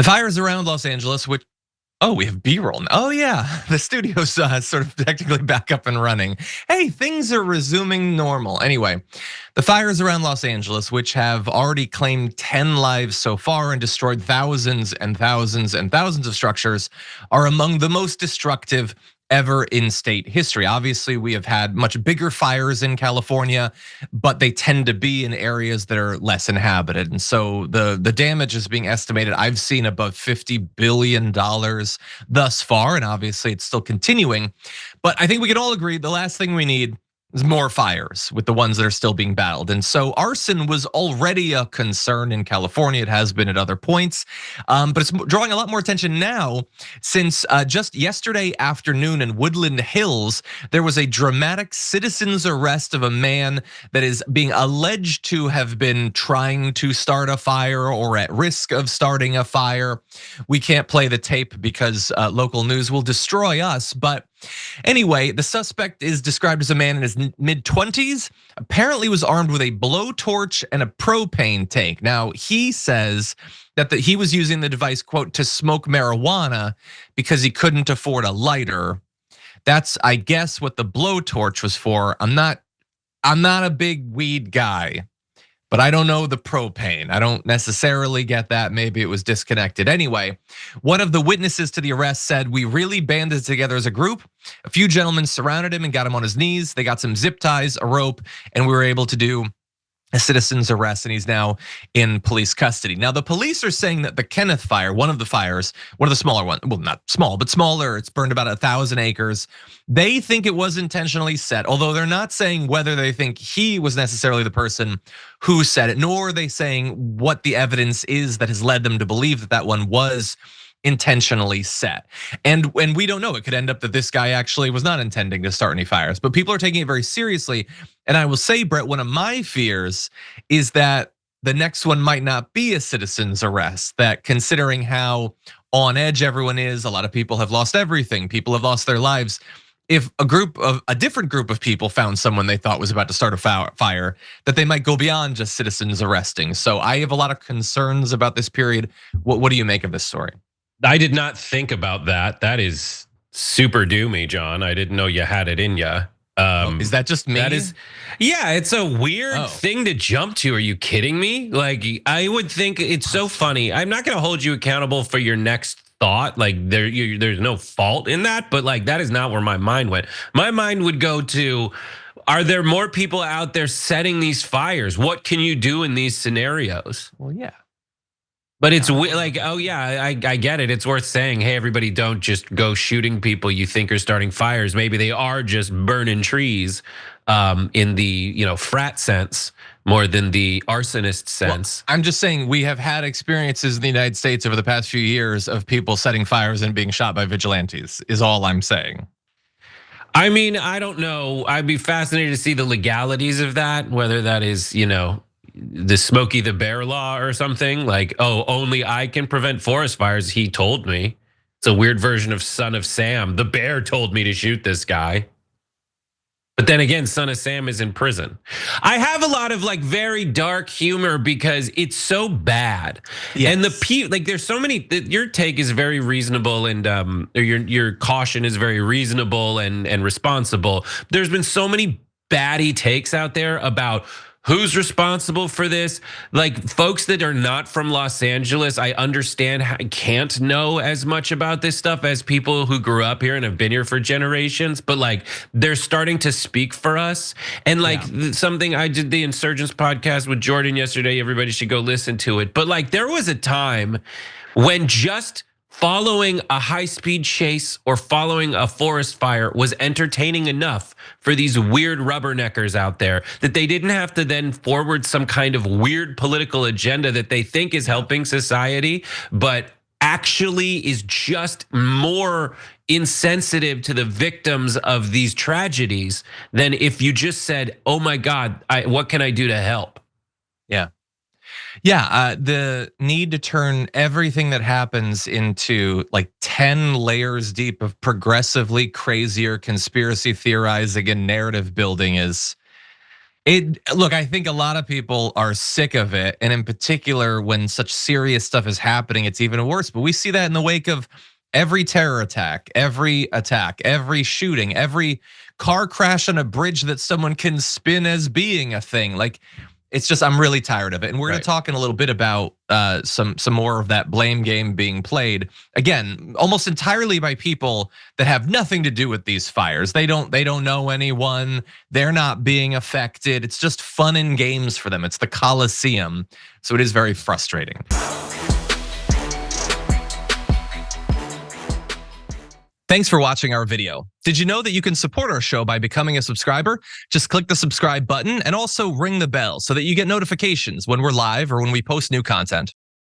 fires around Los Angeles, which, oh, we have B-roll now. Oh yeah, the studio's sort of technically back up and running. Hey, things are resuming normal. Anyway, the fires around Los Angeles, which have already claimed 10 lives so far and destroyed thousands and thousands and thousands of structures, are among the most destructive ever in state history. Obviously, we have had much bigger fires in California, but they tend to be in areas that are less inhabited. And so the damage is being estimated. I've seen above $50 billion thus far, and obviously it's still continuing. But I think we can all agree the last thing we need is more fires with the ones that are still being battled. And so arson was already a concern in California. It has been at other points, but it's drawing a lot more attention now since just yesterday afternoon in Woodland Hills, there was a dramatic citizen's arrest of a man that is being alleged to have been trying to start a fire or at risk of starting a fire. We can't play the tape because local news will destroy us, but anyway, the suspect is described as a man in his mid-20s, apparently was armed with a blowtorch and a propane tank. Now, he says that he was using the device, quote, to smoke marijuana because he couldn't afford a lighter. That's, I guess, what the blowtorch was for. I'm not a big weed guy, but I don't know the propane. I don't necessarily get that. Maybe it was disconnected. Anyway, one of the witnesses to the arrest said, "We really banded together as a group. A few gentlemen surrounded him and got him on his knees. They got some zip ties, a rope, and we were able to do a citizen's arrest, and he's now in police custody." Now, the police are saying that the Kenneth Fire, one of the fires, one of the smaller ones, well, not small, but smaller, it's burned about 1,000 acres. They think it was intentionally set, although they're not saying whether they think he was necessarily the person who set it, nor are they saying what the evidence is that has led them to believe that that one was intentionally set. And we don't know, it could end up that this guy actually was not intending to start any fires, but people are taking it very seriously. And I will say, Brett, one of my fears is that the next one might not be a citizen's arrest, that considering how on edge everyone is, a lot of people have lost everything, people have lost their lives. If a different group of people found someone they thought was about to start a fire, that they might go beyond just citizens arresting. So I have a lot of concerns about this period. What do you make of this story? I did not think about that. That is super doomy, John. I didn't know you had it in you. Is that just me? That is, yeah, it's a weird thing to jump to. Are you kidding me? Like, I would think it's so funny. I'm not gonna hold you accountable for your next thought. Like, there's no fault in that, but like, that is not where my mind went. My mind would go to, are there more people out there setting these fires? What can you do in these scenarios? Well, yeah. But it's like, oh yeah, I get it. It's worth saying, hey, everybody, don't just go shooting people you think are starting fires. Maybe they are just burning trees in the frat sense more than the arsonist sense. Well, I'm just saying we have had experiences in the United States over the past few years of people setting fires and being shot by vigilantes, is all I'm saying. I mean, I don't know. I'd be fascinated to see the legalities of that, whether that is, the Smokey the Bear law or something, like, oh, only I can prevent forest fires, he told me. It's a weird version of Son of Sam. The bear told me to shoot this guy. But then again, Son of Sam is in prison. I have a lot of like very dark humor because it's so bad. Yes. And like there's so many, your take is very reasonable and your caution is very reasonable and responsible. There's been so many baddie takes out there about who's responsible for this? Like folks that are not from Los Angeles, I understand can't know as much about this stuff as people who grew up here and have been here for generations, but like they're starting to speak for us. And like something I did the Insurgents podcast with Jordan yesterday, everybody should go listen to it. But like there was a time when just following a high-speed chase or following a forest fire was entertaining enough for these weird rubberneckers out there that they didn't have to then forward some kind of weird political agenda that they think is helping society, but actually is just more insensitive to the victims of these tragedies than if you just said, oh my God, what can I do to help? Yeah, the need to turn everything that happens into like 10 layers deep of progressively crazier conspiracy theorizing and narrative building is Look, I think a lot of people are sick of it, and in particular, when such serious stuff is happening, it's even worse. But we see that in the wake of every terror attack, every shooting, every car crash on a bridge that someone can spin as being a thing. Like, it's just, I'm really tired of it. And we're gonna talk in a little bit about some more of that blame game being played. Again, almost entirely by people that have nothing to do with these fires. They don't know anyone. They're not being affected. It's just fun and games for them. It's the Coliseum. So it is very frustrating. Thanks for watching our video. Did you know that you can support our show by becoming a subscriber? Just click the subscribe button and also ring the bell so that you get notifications when we're live or when we post new content.